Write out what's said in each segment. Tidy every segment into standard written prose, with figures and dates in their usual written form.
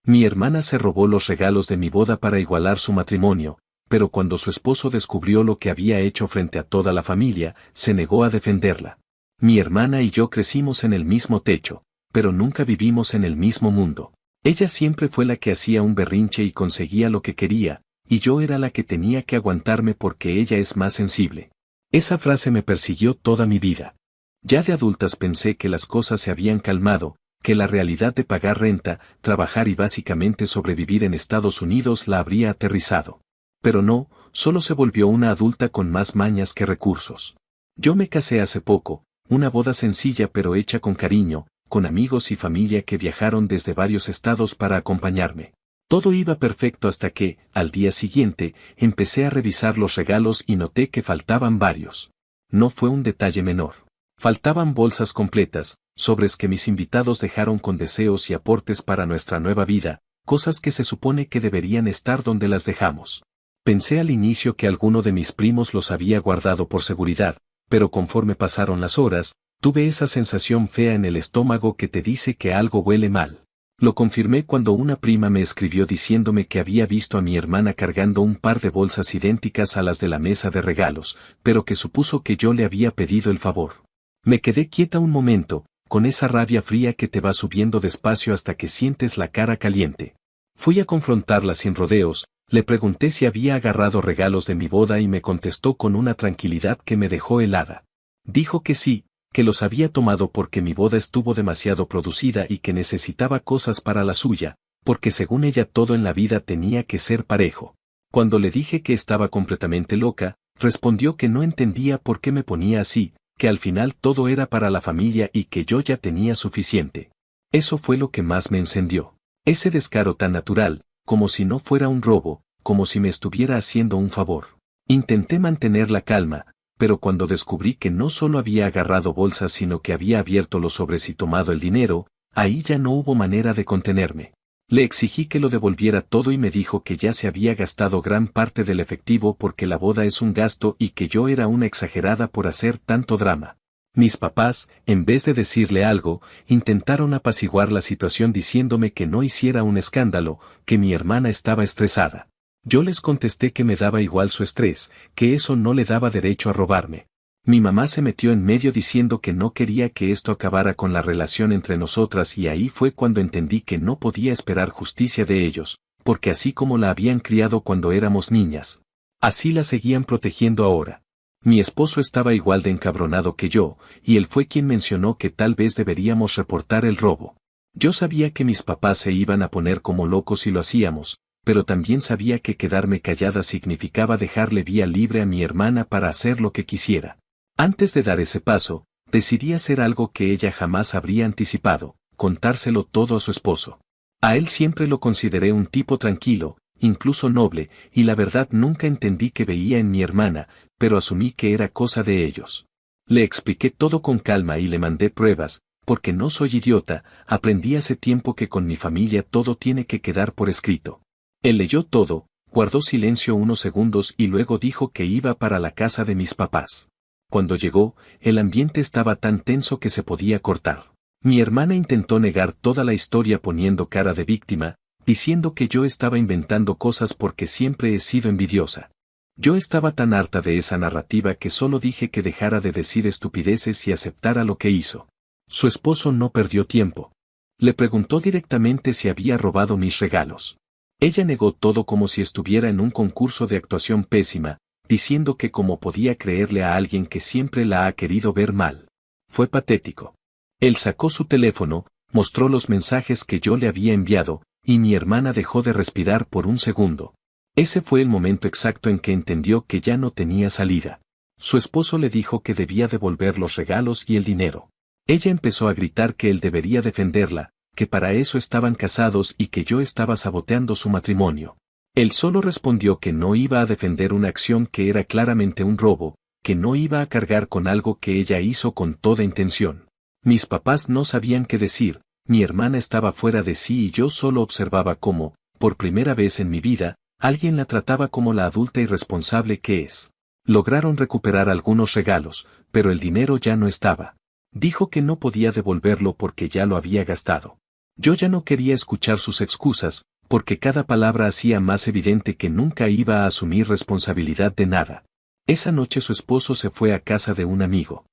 Mi hermana se robó los regalos de mi boda para igualar su matrimonio, pero cuando su esposo descubrió lo que había hecho frente a toda la familia, se negó a defenderla. Mi hermana y yo crecimos en el mismo techo, pero nunca vivimos en el mismo mundo. Ella siempre fue la que hacía un berrinche y conseguía lo que quería, y yo era la que tenía que aguantarme porque ella es más sensible. Esa frase me persiguió toda mi vida. Ya de adultas pensé que las cosas se habían calmado, que la realidad de pagar renta, trabajar y básicamente sobrevivir en Estados Unidos la habría aterrizado. Pero no, solo se volvió una adulta con más mañas que recursos. Yo me casé hace poco, una boda sencilla pero hecha con cariño, con amigos y familia que viajaron desde varios estados para acompañarme. Todo iba perfecto hasta que, al día siguiente, empecé a revisar los regalos y noté que faltaban varios. No fue un detalle menor. Faltaban bolsas completas, sobres que mis invitados dejaron con deseos y aportes para nuestra nueva vida, cosas que se supone que deberían estar donde las dejamos. Pensé al inicio que alguno de mis primos los había guardado por seguridad, pero conforme pasaron las horas, tuve esa sensación fea en el estómago que te dice que algo huele mal. Lo confirmé cuando una prima me escribió diciéndome que había visto a mi hermana cargando un par de bolsas idénticas a las de la mesa de regalos, pero que supuso que yo le había pedido el favor. Me quedé quieta un momento, con esa rabia fría que te va subiendo despacio hasta que sientes la cara caliente. Fui a confrontarla sin rodeos, le pregunté si había agarrado regalos de mi boda y me contestó con una tranquilidad que me dejó helada. Dijo que sí, que los había tomado porque mi boda estuvo demasiado producida y que necesitaba cosas para la suya, porque según ella todo en la vida tenía que ser parejo. Cuando le dije que estaba completamente loca, respondió que no entendía por qué me ponía así, que al final todo era para la familia y que yo ya tenía suficiente. Eso fue lo que más me encendió. Ese descaro tan natural, como si no fuera un robo, como si me estuviera haciendo un favor. Intenté mantener la calma, pero cuando descubrí que no solo había agarrado bolsas sino que había abierto los sobres y tomado el dinero, ahí ya no hubo manera de contenerme. Le exigí que lo devolviera todo y me dijo que ya se había gastado gran parte del efectivo porque la boda es un gasto y que yo era una exagerada por hacer tanto drama. Mis papás, en vez de decirle algo, intentaron apaciguar la situación diciéndome que no hiciera un escándalo, que mi hermana estaba estresada. Yo les contesté que me daba igual su estrés, que eso no le daba derecho a robarme. Mi mamá se metió en medio diciendo que no quería que esto acabara con la relación entre nosotras y ahí fue cuando entendí que no podía esperar justicia de ellos, porque así como la habían criado cuando éramos niñas, así la seguían protegiendo ahora. Mi esposo estaba igual de encabronado que yo, y él fue quien mencionó que tal vez deberíamos reportar el robo. Yo sabía que mis papás se iban a poner como locos si lo hacíamos, pero también sabía que quedarme callada significaba dejarle vía libre a mi hermana para hacer lo que quisiera. Antes de dar ese paso, decidí hacer algo que ella jamás habría anticipado, contárselo todo a su esposo. A él siempre lo consideré un tipo tranquilo, incluso noble, y la verdad nunca entendí qué veía en mi hermana, pero asumí que era cosa de ellos. Le expliqué todo con calma y le mandé pruebas, porque no soy idiota, aprendí hace tiempo que con mi familia todo tiene que quedar por escrito. Él leyó todo, guardó silencio unos segundos y luego dijo que iba para la casa de mis papás. Cuando llegó, el ambiente estaba tan tenso que se podía cortar. Mi hermana intentó negar toda la historia poniendo cara de víctima, diciendo que yo estaba inventando cosas porque siempre he sido envidiosa. Yo estaba tan harta de esa narrativa que solo dije que dejara de decir estupideces y aceptara lo que hizo. Su esposo no perdió tiempo. Le preguntó directamente si había robado mis regalos. Ella negó todo como si estuviera en un concurso de actuación pésima, diciendo que cómo podía creerle a alguien que siempre la ha querido ver mal. Fue patético. Él sacó su teléfono, mostró los mensajes que yo le había enviado, y mi hermana dejó de respirar por un segundo. Ese fue el momento exacto en que entendió que ya no tenía salida. Su esposo le dijo que debía devolver los regalos y el dinero. Ella empezó a gritar que él debería defenderla, que para eso estaban casados y que yo estaba saboteando su matrimonio. Él solo respondió que no iba a defender una acción que era claramente un robo, que no iba a cargar con algo que ella hizo con toda intención. Mis papás no sabían qué decir, mi hermana estaba fuera de sí y yo solo observaba cómo, por primera vez en mi vida, alguien la trataba como la adulta irresponsable que es. Lograron recuperar algunos regalos, pero el dinero ya no estaba. Dijo que no podía devolverlo porque ya lo había gastado. Yo ya no quería escuchar sus excusas, porque cada palabra hacía más evidente que nunca iba a asumir responsabilidad de nada. Esa noche su esposo se fue a casa de un amigo.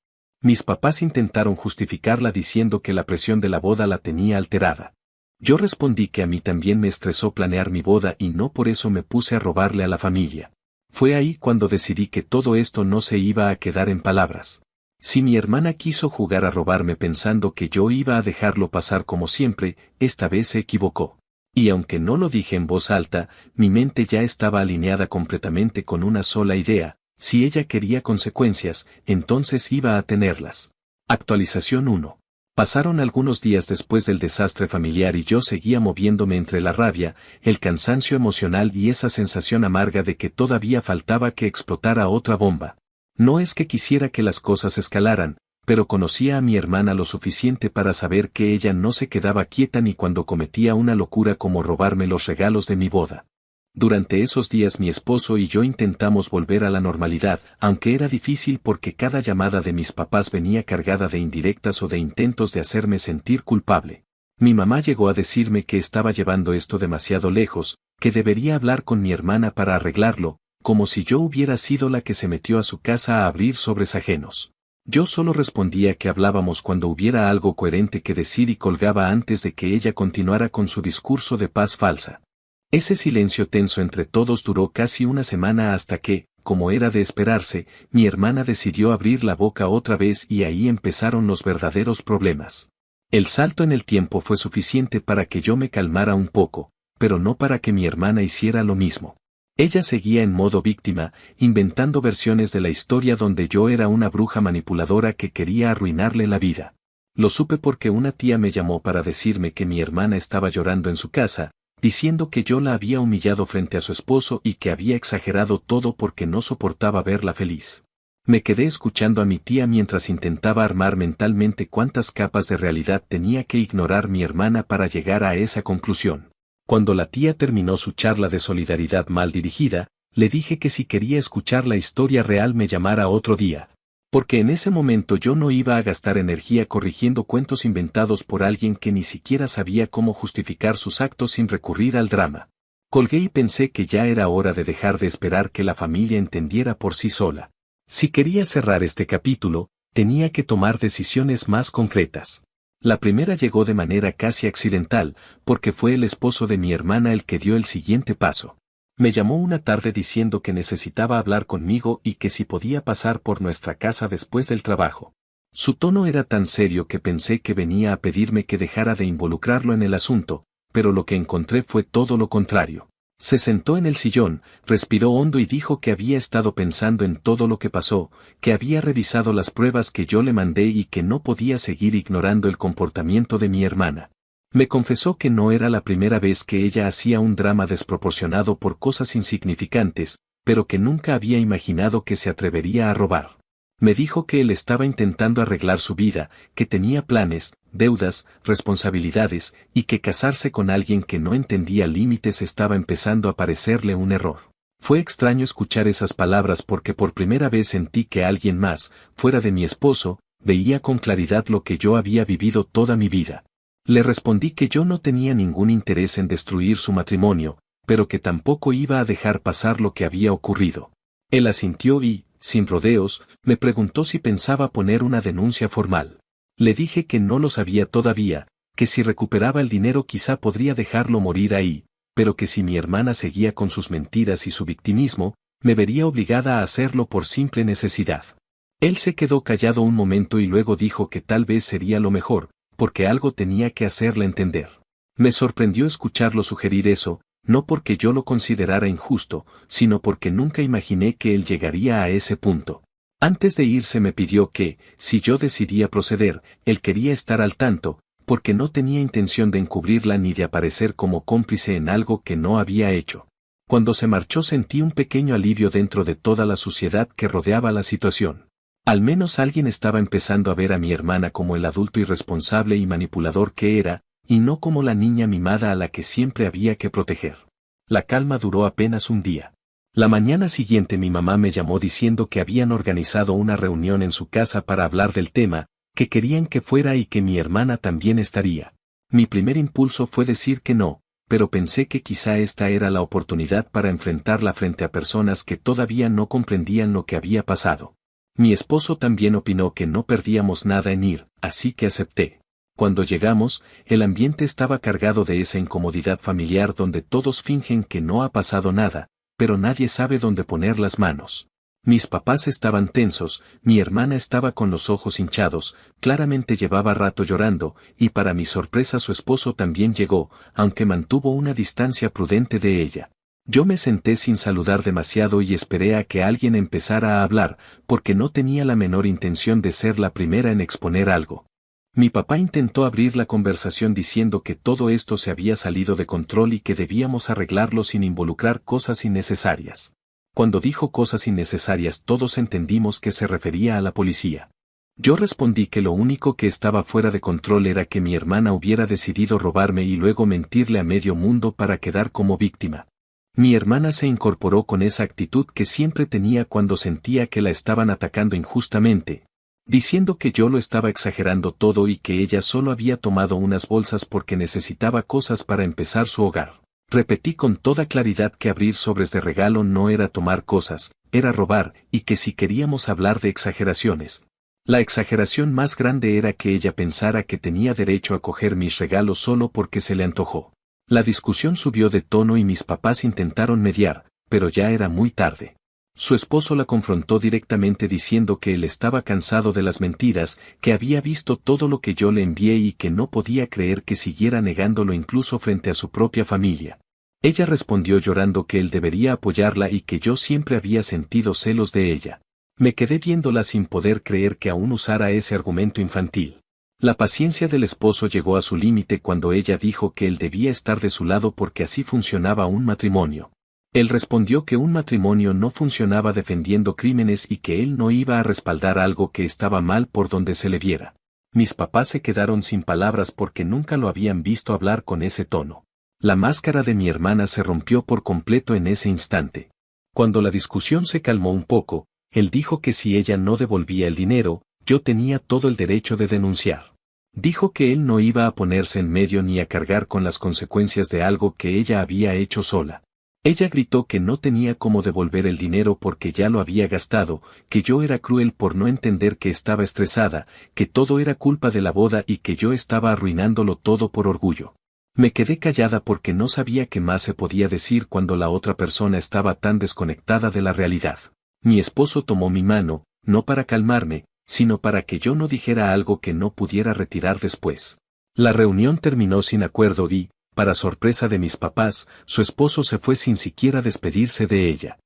Mis papás intentaron justificarla diciendo que la presión de la boda la tenía alterada. Yo respondí que a mí también me estresó planear mi boda y no por eso me puse a robarle a la familia. Fue ahí cuando decidí que todo esto no se iba a quedar en palabras. Si mi hermana quiso jugar a robarme pensando que yo iba a dejarlo pasar como siempre, esta vez se equivocó. Y aunque no lo dije en voz alta, mi mente ya estaba alineada completamente con una sola idea: si ella quería consecuencias, entonces iba a tenerlas. Actualización 1. Pasaron algunos días después del desastre familiar y yo seguía moviéndome entre la rabia, el cansancio emocional y esa sensación amarga de que todavía faltaba que explotara otra bomba. No es que quisiera que las cosas escalaran, pero conocía a mi hermana lo suficiente para saber que ella no se quedaba quieta ni cuando cometía una locura como robarme los regalos de mi boda. Durante esos días mi esposo y yo intentamos volver a la normalidad, aunque era difícil porque cada llamada de mis papás venía cargada de indirectas o de intentos de hacerme sentir culpable. Mi mamá llegó a decirme que estaba llevando esto demasiado lejos, que debería hablar con mi hermana para arreglarlo, como si yo hubiera sido la que se metió a su casa a abrir sobres ajenos. Yo solo respondía que hablábamos cuando hubiera algo coherente que decir y colgaba antes de que ella continuara con su discurso de paz falsa. Ese silencio tenso entre todos duró casi una semana hasta que, como era de esperarse, mi hermana decidió abrir la boca otra vez y ahí empezaron los verdaderos problemas. El salto en el tiempo fue suficiente para que yo me calmara un poco, pero no para que mi hermana hiciera lo mismo. Ella seguía en modo víctima, inventando versiones de la historia donde yo era una bruja manipuladora que quería arruinarle la vida. Lo supe porque una tía me llamó para decirme que mi hermana estaba llorando en su casa, diciendo que yo la había humillado frente a su esposo y que había exagerado todo porque no soportaba verla feliz. Me quedé escuchando a mi tía mientras intentaba armar mentalmente cuántas capas de realidad tenía que ignorar mi hermana para llegar a esa conclusión. Cuando la tía terminó su charla de solidaridad mal dirigida, le dije que si quería escuchar la historia real me llamara otro día. Porque en ese momento yo no iba a gastar energía corrigiendo cuentos inventados por alguien que ni siquiera sabía cómo justificar sus actos sin recurrir al drama. Colgué y pensé que ya era hora de dejar de esperar que la familia entendiera por sí sola. Si quería cerrar este capítulo, tenía que tomar decisiones más concretas. La primera llegó de manera casi accidental, porque fue el esposo de mi hermana el que dio el siguiente paso. Me llamó una tarde diciendo que necesitaba hablar conmigo y que si podía pasar por nuestra casa después del trabajo. Su tono era tan serio que pensé que venía a pedirme que dejara de involucrarlo en el asunto, pero lo que encontré fue todo lo contrario. Se sentó en el sillón, respiró hondo y dijo que había estado pensando en todo lo que pasó, que había revisado las pruebas que yo le mandé y que no podía seguir ignorando el comportamiento de mi hermana. Me confesó que no era la primera vez que ella hacía un drama desproporcionado por cosas insignificantes, pero que nunca había imaginado que se atrevería a robar. Me dijo que él estaba intentando arreglar su vida, que tenía planes, deudas, responsabilidades, y que casarse con alguien que no entendía límites estaba empezando a parecerle un error. Fue extraño escuchar esas palabras porque por primera vez sentí que alguien más, fuera de mi esposo, veía con claridad lo que yo había vivido toda mi vida. Le respondí que yo no tenía ningún interés en destruir su matrimonio, pero que tampoco iba a dejar pasar lo que había ocurrido. Él asintió y, sin rodeos, me preguntó si pensaba poner una denuncia formal. Le dije que no lo sabía todavía, que si recuperaba el dinero quizá podría dejarlo morir ahí, pero que si mi hermana seguía con sus mentiras y su victimismo, me vería obligada a hacerlo por simple necesidad. Él se quedó callado un momento y luego dijo que tal vez sería lo mejor, porque algo tenía que hacerle entender. Me sorprendió escucharlo sugerir eso, no porque yo lo considerara injusto, sino porque nunca imaginé que él llegaría a ese punto. Antes de irse me pidió que, si yo decidía proceder, él quería estar al tanto, porque no tenía intención de encubrirla ni de aparecer como cómplice en algo que no había hecho. Cuando se marchó sentí un pequeño alivio dentro de toda la suciedad que rodeaba la situación. Al menos alguien estaba empezando a ver a mi hermana como el adulto irresponsable y manipulador que era, y no como la niña mimada a la que siempre había que proteger. La calma duró apenas un día. La mañana siguiente mi mamá me llamó diciendo que habían organizado una reunión en su casa para hablar del tema, que querían que fuera y que mi hermana también estaría. Mi primer impulso fue decir que no, pero pensé que quizá esta era la oportunidad para enfrentarla frente a personas que todavía no comprendían lo que había pasado. Mi esposo también opinó que no perdíamos nada en ir, así que acepté. Cuando llegamos, el ambiente estaba cargado de esa incomodidad familiar donde todos fingen que no ha pasado nada, pero nadie sabe dónde poner las manos. Mis papás estaban tensos, mi hermana estaba con los ojos hinchados, claramente llevaba rato llorando, y para mi sorpresa su esposo también llegó, aunque mantuvo una distancia prudente de ella. Yo me senté sin saludar demasiado y esperé a que alguien empezara a hablar, porque no tenía la menor intención de ser la primera en exponer algo. Mi papá intentó abrir la conversación diciendo que todo esto se había salido de control y que debíamos arreglarlo sin involucrar cosas innecesarias. Cuando dijo cosas innecesarias todos entendimos que se refería a la policía. Yo respondí que lo único que estaba fuera de control era que mi hermana hubiera decidido robarme y luego mentirle a medio mundo para quedar como víctima. Mi hermana se incorporó con esa actitud que siempre tenía cuando sentía que la estaban atacando injustamente, diciendo que yo lo estaba exagerando todo y que ella solo había tomado unas bolsas porque necesitaba cosas para empezar su hogar. Repetí con toda claridad que abrir sobres de regalo no era tomar cosas, era robar, y que si queríamos hablar de exageraciones. La exageración más grande era que ella pensara que tenía derecho a coger mis regalos solo porque se le antojó. La discusión subió de tono y mis papás intentaron mediar, pero ya era muy tarde. Su esposo la confrontó directamente diciendo que él estaba cansado de las mentiras, que había visto todo lo que yo le envié y que no podía creer que siguiera negándolo incluso frente a su propia familia. Ella respondió llorando que él debería apoyarla y que yo siempre había sentido celos de ella. Me quedé viéndola sin poder creer que aún usara ese argumento infantil. La paciencia del esposo llegó a su límite cuando ella dijo que él debía estar de su lado porque así funcionaba un matrimonio. Él respondió que un matrimonio no funcionaba defendiendo crímenes y que él no iba a respaldar algo que estaba mal por donde se le viera. Mis papás se quedaron sin palabras porque nunca lo habían visto hablar con ese tono. La máscara de mi hermana se rompió por completo en ese instante. Cuando la discusión se calmó un poco, él dijo que si ella no devolvía el dinero, yo tenía todo el derecho de denunciar. Dijo que él no iba a ponerse en medio ni a cargar con las consecuencias de algo que ella había hecho sola. Ella gritó que no tenía cómo devolver el dinero porque ya lo había gastado, que yo era cruel por no entender que estaba estresada, que todo era culpa de la boda y que yo estaba arruinándolo todo por orgullo. Me quedé callada porque no sabía qué más se podía decir cuando la otra persona estaba tan desconectada de la realidad. Mi esposo tomó mi mano, no para calmarme, sino para que yo no dijera algo que no pudiera retirar después. La reunión terminó sin acuerdo y, para sorpresa de mis papás, su esposo se fue sin siquiera despedirse de ella.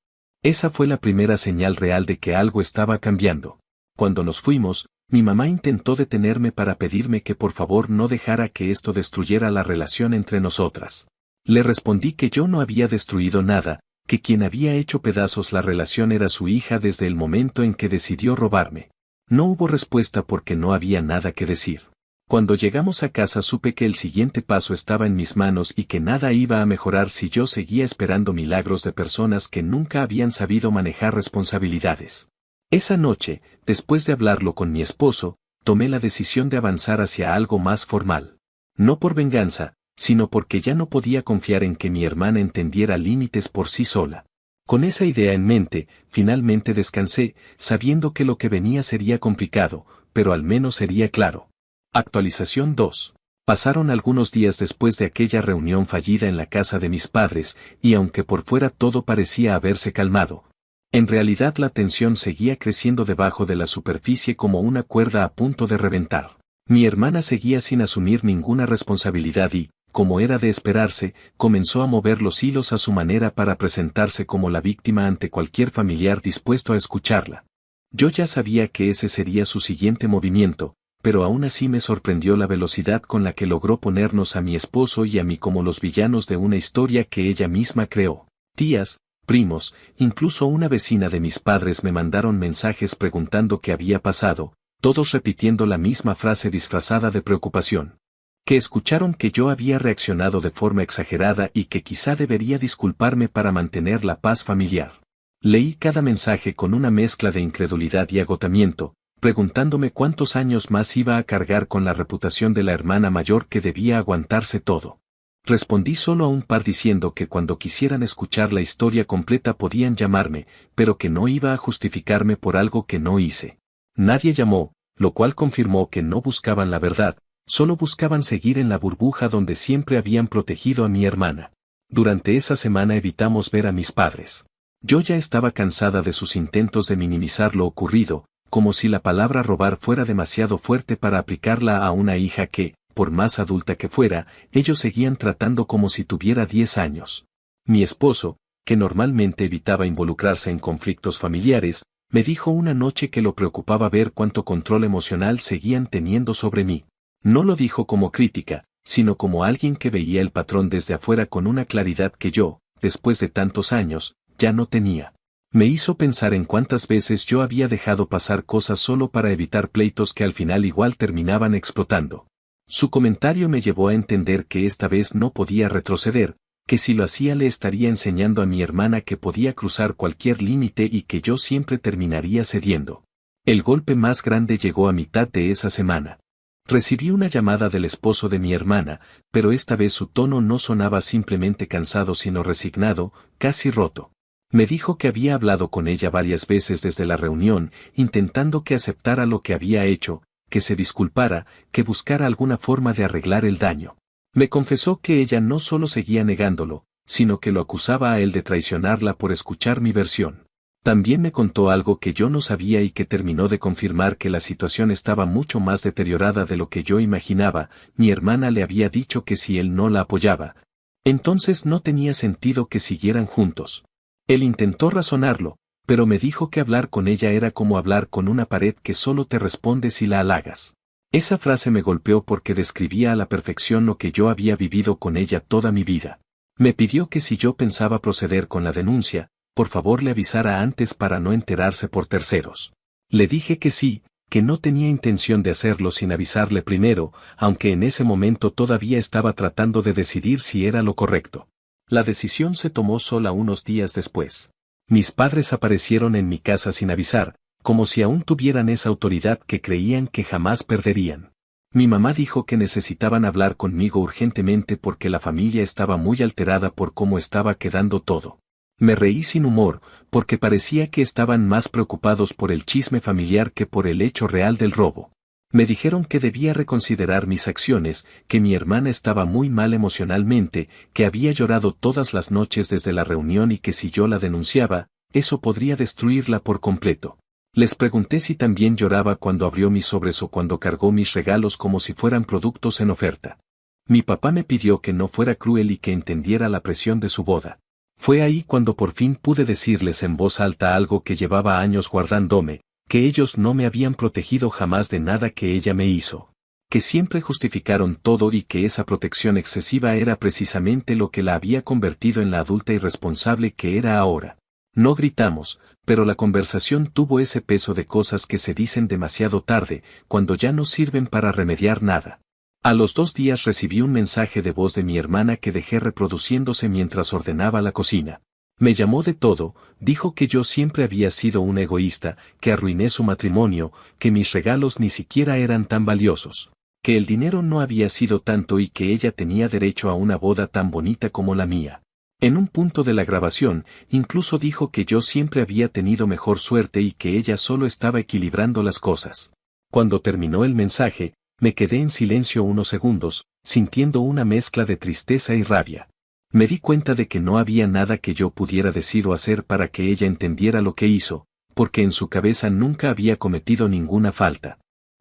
Esa fue la primera señal real de que algo estaba cambiando. Cuando nos fuimos, mi mamá intentó detenerme para pedirme que por favor no dejara que esto destruyera la relación entre nosotras. Le respondí que yo no había destruido nada, que quien había hecho pedazos la relación era su hija desde el momento en que decidió robarme. No hubo respuesta porque no había nada que decir. Cuando llegamos a casa supe que el siguiente paso estaba en mis manos y que nada iba a mejorar si yo seguía esperando milagros de personas que nunca habían sabido manejar responsabilidades. Esa noche, después de hablarlo con mi esposo, tomé la decisión de avanzar hacia algo más formal. No por venganza, sino porque ya no podía confiar en que mi hermana entendiera límites por sí sola. Con esa idea en mente, finalmente descansé, sabiendo que lo que venía sería complicado, pero al menos sería claro. Actualización 2. Pasaron algunos días después de aquella reunión fallida en la casa de mis padres, y aunque por fuera todo parecía haberse calmado, en realidad la tensión seguía creciendo debajo de la superficie como una cuerda a punto de reventar. Mi hermana seguía sin asumir ninguna responsabilidad y, como era de esperarse, comenzó a mover los hilos a su manera para presentarse como la víctima ante cualquier familiar dispuesto a escucharla. Yo ya sabía que ese sería su siguiente movimiento, pero aún así me sorprendió la velocidad con la que logró ponernos a mi esposo y a mí como los villanos de una historia que ella misma creó. Tías, primos, incluso una vecina de mis padres me mandaron mensajes preguntando qué había pasado, todos repitiendo la misma frase disfrazada de preocupación. Que escucharon que yo había reaccionado de forma exagerada y que quizá debería disculparme para mantener la paz familiar. Leí cada mensaje con una mezcla de incredulidad y agotamiento, preguntándome cuántos años más iba a cargar con la reputación de la hermana mayor que debía aguantarse todo. Respondí solo a un par diciendo que cuando quisieran escuchar la historia completa podían llamarme, pero que no iba a justificarme por algo que no hice. Nadie llamó, lo cual confirmó que no buscaban la verdad, solo buscaban seguir en la burbuja donde siempre habían protegido a mi hermana. Durante esa semana evitamos ver a mis padres. Yo ya estaba cansada de sus intentos de minimizar lo ocurrido, como si la palabra robar fuera demasiado fuerte para aplicarla a una hija que, por más adulta que fuera, ellos seguían tratando como si tuviera 10 años. Mi esposo, que normalmente evitaba involucrarse en conflictos familiares, me dijo una noche que lo preocupaba ver cuánto control emocional seguían teniendo sobre mí. No lo dijo como crítica, sino como alguien que veía el patrón desde afuera con una claridad que yo, después de tantos años, ya no tenía. Me hizo pensar en cuántas veces yo había dejado pasar cosas solo para evitar pleitos que al final igual terminaban explotando. Su comentario me llevó a entender que esta vez no podía retroceder, que si lo hacía le estaría enseñando a mi hermana que podía cruzar cualquier límite y que yo siempre terminaría cediendo. El golpe más grande llegó a mitad de esa semana. Recibí una llamada del esposo de mi hermana, pero esta vez su tono no sonaba simplemente cansado sino resignado, casi roto. Me dijo que había hablado con ella varias veces desde la reunión, intentando que aceptara lo que había hecho, que se disculpara, que buscara alguna forma de arreglar el daño. Me confesó que ella no solo seguía negándolo, sino que lo acusaba a él de traicionarla por escuchar mi versión. También me contó algo que yo no sabía y que terminó de confirmar que la situación estaba mucho más deteriorada de lo que yo imaginaba. Mi hermana le había dicho que si él no la apoyaba, entonces no tenía sentido que siguieran juntos. Él intentó razonarlo, pero me dijo que hablar con ella era como hablar con una pared que solo te responde si la halagas. Esa frase me golpeó porque describía a la perfección lo que yo había vivido con ella toda mi vida. Me pidió que si yo pensaba proceder con la denuncia, por favor le avisara antes para no enterarse por terceros. Le dije que sí, que no tenía intención de hacerlo sin avisarle primero, aunque en ese momento todavía estaba tratando de decidir si era lo correcto. La decisión se tomó sola unos días después. Mis padres aparecieron en mi casa sin avisar, como si aún tuvieran esa autoridad que creían que jamás perderían. Mi mamá dijo que necesitaban hablar conmigo urgentemente porque la familia estaba muy alterada por cómo estaba quedando todo. Me reí sin humor, porque parecía que estaban más preocupados por el chisme familiar que por el hecho real del robo. Me dijeron que debía reconsiderar mis acciones, que mi hermana estaba muy mal emocionalmente, que había llorado todas las noches desde la reunión y que si yo la denunciaba, eso podría destruirla por completo. Les pregunté si también lloraba cuando abrió mis sobres o cuando cargó mis regalos como si fueran productos en oferta. Mi papá me pidió que no fuera cruel y que entendiera la presión de su boda. Fue ahí cuando por fin pude decirles en voz alta algo que llevaba años guardándome, que ellos no me habían protegido jamás de nada que ella me hizo, que siempre justificaron todo y que esa protección excesiva era precisamente lo que la había convertido en la adulta irresponsable que era ahora. No gritamos, pero la conversación tuvo ese peso de cosas que se dicen demasiado tarde, cuando ya no sirven para remediar nada. A los 2 días recibí un mensaje de voz de mi hermana que dejé reproduciéndose mientras ordenaba la cocina. Me llamó de todo, dijo que yo siempre había sido un egoísta, que arruiné su matrimonio, que mis regalos ni siquiera eran tan valiosos, que el dinero no había sido tanto y que ella tenía derecho a una boda tan bonita como la mía. En un punto de la grabación, incluso dijo que yo siempre había tenido mejor suerte y que ella solo estaba equilibrando las cosas. Cuando terminó el mensaje, me quedé en silencio unos segundos, sintiendo una mezcla de tristeza y rabia. Me di cuenta de que no había nada que yo pudiera decir o hacer para que ella entendiera lo que hizo, porque en su cabeza nunca había cometido ninguna falta.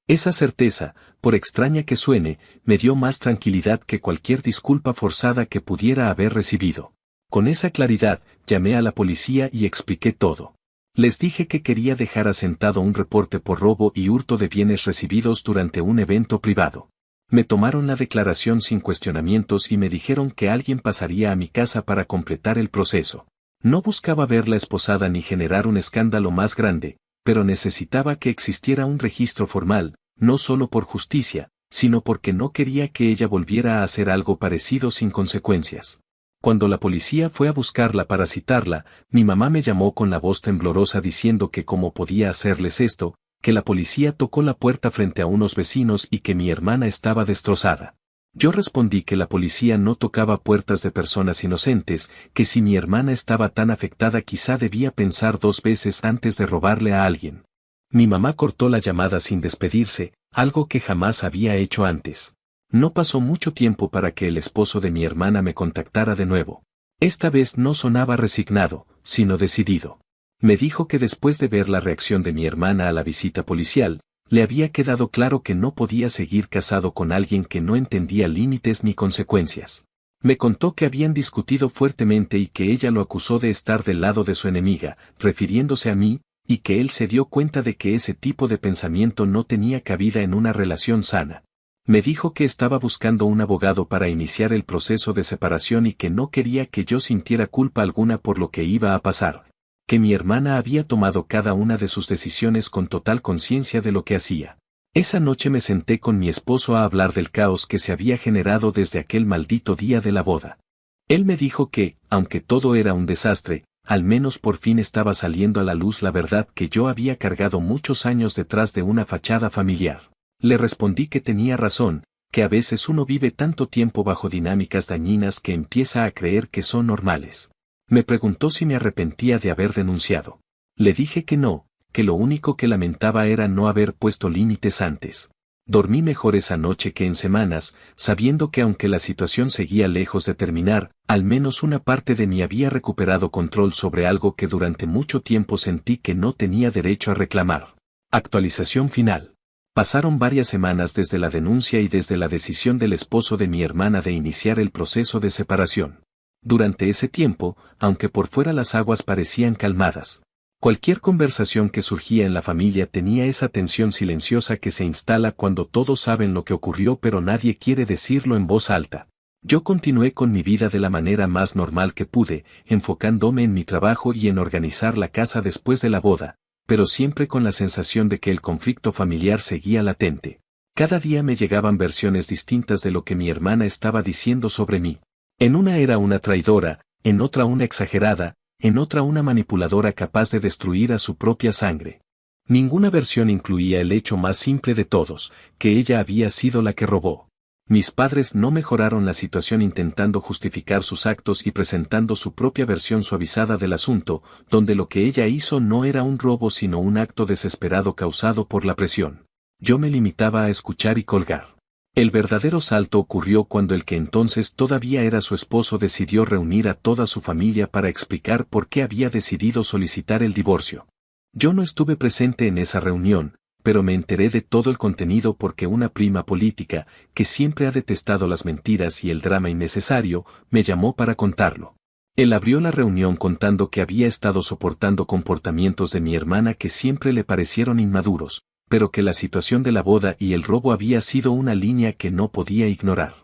Esa certeza, por extraña que suene, me dio más tranquilidad que cualquier disculpa forzada que pudiera haber recibido. Con esa claridad, llamé a la policía y expliqué todo. Les dije que quería dejar asentado un reporte por robo y hurto de bienes recibidos durante un evento privado. Me tomaron la declaración sin cuestionamientos y me dijeron que alguien pasaría a mi casa para completar el proceso. No buscaba verla esposada ni generar un escándalo más grande, pero necesitaba que existiera un registro formal, no solo por justicia, sino porque no quería que ella volviera a hacer algo parecido sin consecuencias. Cuando la policía fue a buscarla para citarla, mi mamá me llamó con la voz temblorosa diciendo que cómo podía hacerles esto, que la policía tocó la puerta frente a unos vecinos y que mi hermana estaba destrozada. Yo respondí que la policía no tocaba puertas de personas inocentes, que si mi hermana estaba tan afectada quizá debía pensar 2 veces antes de robarle a alguien. Mi mamá cortó la llamada sin despedirse, algo que jamás había hecho antes. No pasó mucho tiempo para que el esposo de mi hermana me contactara de nuevo. Esta vez no sonaba resignado, sino decidido. Me dijo que después de ver la reacción de mi hermana a la visita policial, le había quedado claro que no podía seguir casado con alguien que no entendía límites ni consecuencias. Me contó que habían discutido fuertemente y que ella lo acusó de estar del lado de su enemiga, refiriéndose a mí, y que él se dio cuenta de que ese tipo de pensamiento no tenía cabida en una relación sana. Me dijo que estaba buscando un abogado para iniciar el proceso de separación y que no quería que yo sintiera culpa alguna por lo que iba a pasar, que mi hermana había tomado cada una de sus decisiones con total conciencia de lo que hacía. Esa noche me senté con mi esposo a hablar del caos que se había generado desde aquel maldito día de la boda. Él me dijo que, aunque todo era un desastre, al menos por fin estaba saliendo a la luz la verdad que yo había cargado muchos años detrás de una fachada familiar. Le respondí que tenía razón, que a veces uno vive tanto tiempo bajo dinámicas dañinas que empieza a creer que son normales. Me preguntó si me arrepentía de haber denunciado. Le dije que no, que lo único que lamentaba era no haber puesto límites antes. Dormí mejor esa noche que en semanas, sabiendo que aunque la situación seguía lejos de terminar, al menos una parte de mí había recuperado control sobre algo que durante mucho tiempo sentí que no tenía derecho a reclamar. Actualización final. Pasaron varias semanas desde la denuncia y desde la decisión del esposo de mi hermana de iniciar el proceso de separación. Durante ese tiempo, aunque por fuera las aguas parecían calmadas, cualquier conversación que surgía en la familia tenía esa tensión silenciosa que se instala cuando todos saben lo que ocurrió pero nadie quiere decirlo en voz alta. Yo continué con mi vida de la manera más normal que pude, enfocándome en mi trabajo y en organizar la casa después de la boda, pero siempre con la sensación de que el conflicto familiar seguía latente. Cada día me llegaban versiones distintas de lo que mi hermana estaba diciendo sobre mí. En una era una traidora, en otra una exagerada, en otra una manipuladora capaz de destruir a su propia sangre. Ninguna versión incluía el hecho más simple de todos, que ella había sido la que robó. Mis padres no mejoraron la situación intentando justificar sus actos y presentando su propia versión suavizada del asunto, donde lo que ella hizo no era un robo sino un acto desesperado causado por la presión. Yo me limitaba a escuchar y colgar. El verdadero salto ocurrió cuando el que entonces todavía era su esposo decidió reunir a toda su familia para explicar por qué había decidido solicitar el divorcio. Yo no estuve presente en esa reunión, pero me enteré de todo el contenido porque una prima política, que siempre ha detestado las mentiras y el drama innecesario, me llamó para contarlo. Él abrió la reunión contando que había estado soportando comportamientos de mi hermana que siempre le parecieron inmaduros, pero que la situación de la boda y el robo había sido una línea que no podía ignorar.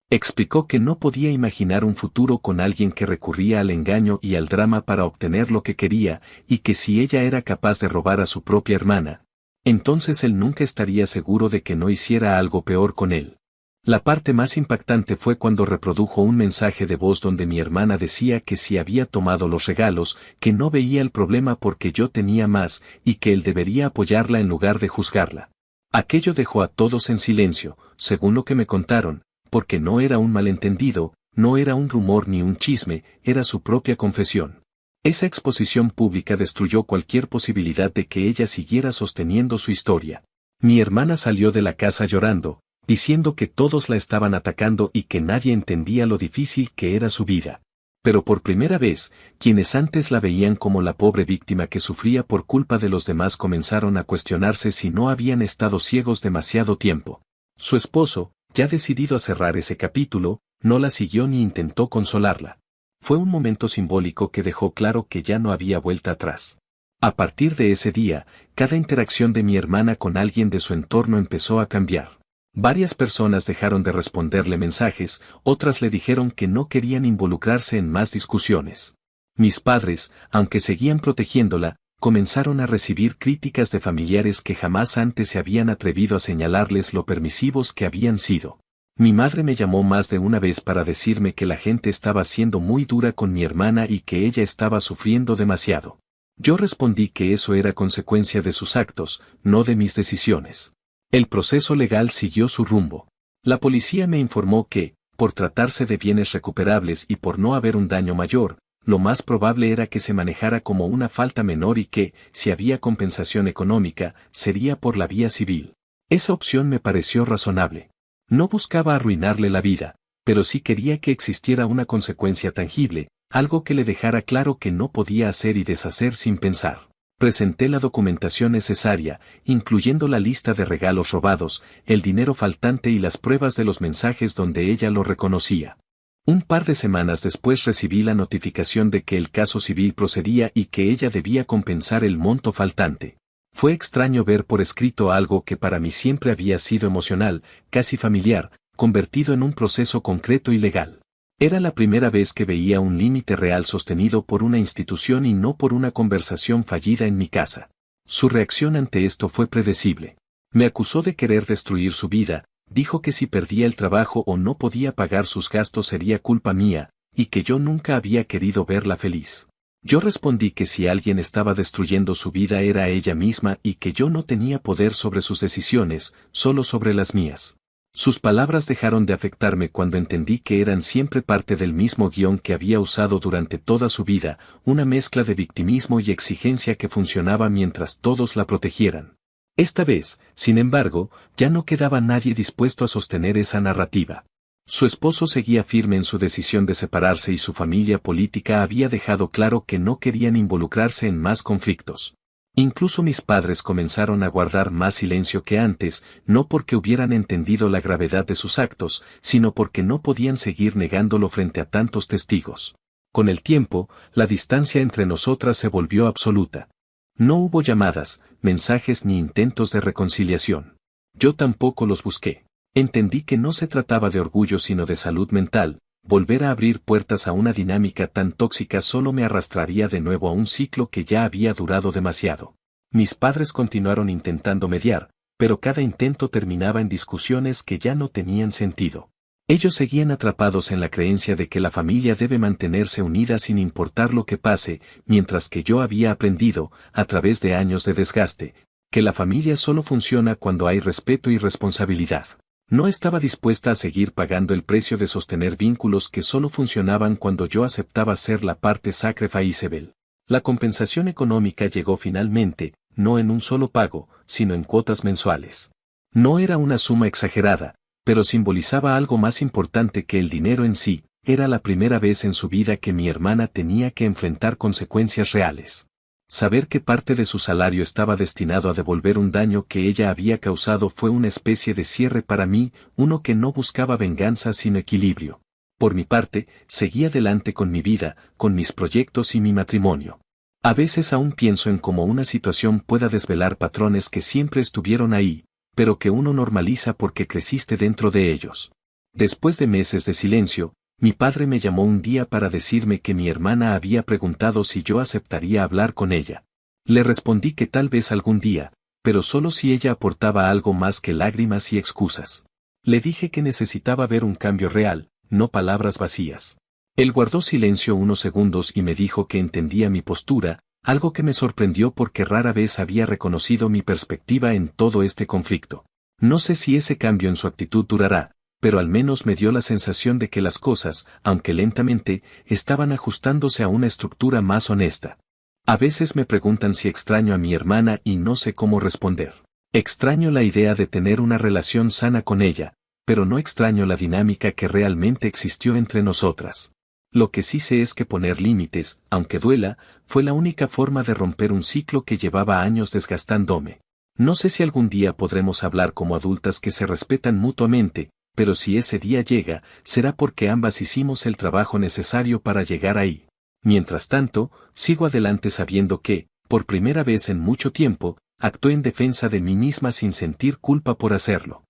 Explicó que no podía imaginar un futuro con alguien que recurría al engaño y al drama para obtener lo que quería, y que si ella era capaz de robar a su propia hermana, entonces él nunca estaría seguro de que no hiciera algo peor con él. La parte más impactante fue cuando reprodujo un mensaje de voz donde mi hermana decía que si había tomado los regalos, que no veía el problema porque yo tenía más, y que él debería apoyarla en lugar de juzgarla. Aquello dejó a todos en silencio, según lo que me contaron, porque no era un malentendido, no era un rumor ni un chisme, era su propia confesión. Esa exposición pública destruyó cualquier posibilidad de que ella siguiera sosteniendo su historia. Mi hermana salió de la casa llorando, diciendo que todos la estaban atacando y que nadie entendía lo difícil que era su vida. Pero por primera vez, quienes antes la veían como la pobre víctima que sufría por culpa de los demás comenzaron a cuestionarse si no habían estado ciegos demasiado tiempo. Su esposo, ya decidido a cerrar ese capítulo, no la siguió ni intentó consolarla. Fue un momento simbólico que dejó claro que ya no había vuelta atrás. A partir de ese día, cada interacción de mi hermana con alguien de su entorno empezó a cambiar. Varias personas dejaron de responderle mensajes, otras le dijeron que no querían involucrarse en más discusiones. Mis padres, aunque seguían protegiéndola, comenzaron a recibir críticas de familiares que jamás antes se habían atrevido a señalarles lo permisivos que habían sido. Mi madre me llamó más de una vez para decirme que la gente estaba siendo muy dura con mi hermana y que ella estaba sufriendo demasiado. Yo respondí que eso era consecuencia de sus actos, no de mis decisiones. El proceso legal siguió su rumbo. La policía me informó que, por tratarse de bienes recuperables y por no haber un daño mayor, lo más probable era que se manejara como una falta menor y que, si había compensación económica, sería por la vía civil. Esa opción me pareció razonable. No buscaba arruinarle la vida, pero sí quería que existiera una consecuencia tangible, algo que le dejara claro que no podía hacer y deshacer sin pensar. Presenté la documentación necesaria, incluyendo la lista de regalos robados, el dinero faltante y las pruebas de los mensajes donde ella lo reconocía. Un par de semanas después recibí la notificación de que el caso civil procedía y que ella debía compensar el monto faltante. Fue extraño ver por escrito algo que para mí siempre había sido emocional, casi familiar, convertido en un proceso concreto y legal. Era la primera vez que veía un límite real sostenido por una institución y no por una conversación fallida en mi casa. Su reacción ante esto fue predecible. Me acusó de querer destruir su vida, dijo que si perdía el trabajo o no podía pagar sus gastos sería culpa mía, y que yo nunca había querido verla feliz. Yo respondí que si alguien estaba destruyendo su vida era ella misma y que yo no tenía poder sobre sus decisiones, solo sobre las mías. Sus palabras dejaron de afectarme cuando entendí que eran siempre parte del mismo guión que había usado durante toda su vida, una mezcla de victimismo y exigencia que funcionaba mientras todos la protegieran. Esta vez, sin embargo, ya no quedaba nadie dispuesto a sostener esa narrativa. Su esposo seguía firme en su decisión de separarse y su familia política había dejado claro que no querían involucrarse en más conflictos. Incluso mis padres comenzaron a guardar más silencio que antes, no porque hubieran entendido la gravedad de sus actos, sino porque no podían seguir negándolo frente a tantos testigos. Con el tiempo, la distancia entre nosotras se volvió absoluta. No hubo llamadas, mensajes ni intentos de reconciliación. Yo tampoco los busqué. Entendí que no se trataba de orgullo sino de salud mental. Volver a abrir puertas a una dinámica tan tóxica solo me arrastraría de nuevo a un ciclo que ya había durado demasiado. Mis padres continuaron intentando mediar, pero cada intento terminaba en discusiones que ya no tenían sentido. Ellos seguían atrapados en la creencia de que la familia debe mantenerse unida sin importar lo que pase, mientras que yo había aprendido, a través de años de desgaste, que la familia solo funciona cuando hay respeto y responsabilidad. No estaba dispuesta a seguir pagando el precio de sostener vínculos que solo funcionaban cuando yo aceptaba ser la parte sacrificable. La compensación económica llegó finalmente, no en un solo pago, sino en cuotas mensuales. No era una suma exagerada, pero simbolizaba algo más importante que el dinero en sí. Era la primera vez en su vida que mi hermana tenía que enfrentar consecuencias reales. Saber que parte de su salario estaba destinado a devolver un daño que ella había causado fue una especie de cierre para mí, uno que no buscaba venganza sino equilibrio. Por mi parte, seguí adelante con mi vida, con mis proyectos y mi matrimonio. A veces aún pienso en cómo una situación pueda desvelar patrones que siempre estuvieron ahí, pero que uno normaliza porque creciste dentro de ellos. Después de meses de silencio, mi padre me llamó un día para decirme que mi hermana había preguntado si yo aceptaría hablar con ella. Le respondí que tal vez algún día, pero solo si ella aportaba algo más que lágrimas y excusas. Le dije que necesitaba ver un cambio real, no palabras vacías. Él guardó silencio unos segundos y me dijo que entendía mi postura, algo que me sorprendió porque rara vez había reconocido mi perspectiva en todo este conflicto. No sé si ese cambio en su actitud durará, pero al menos me dio la sensación de que las cosas, aunque lentamente, estaban ajustándose a una estructura más honesta. A veces me preguntan si extraño a mi hermana y no sé cómo responder. Extraño la idea de tener una relación sana con ella, pero no extraño la dinámica que realmente existió entre nosotras. Lo que sí sé es que poner límites, aunque duela, fue la única forma de romper un ciclo que llevaba años desgastándome. No sé si algún día podremos hablar como adultas que se respetan mutuamente, pero si ese día llega, será porque ambas hicimos el trabajo necesario para llegar ahí. Mientras tanto, sigo adelante sabiendo que, por primera vez en mucho tiempo, actué en defensa de mí misma sin sentir culpa por hacerlo.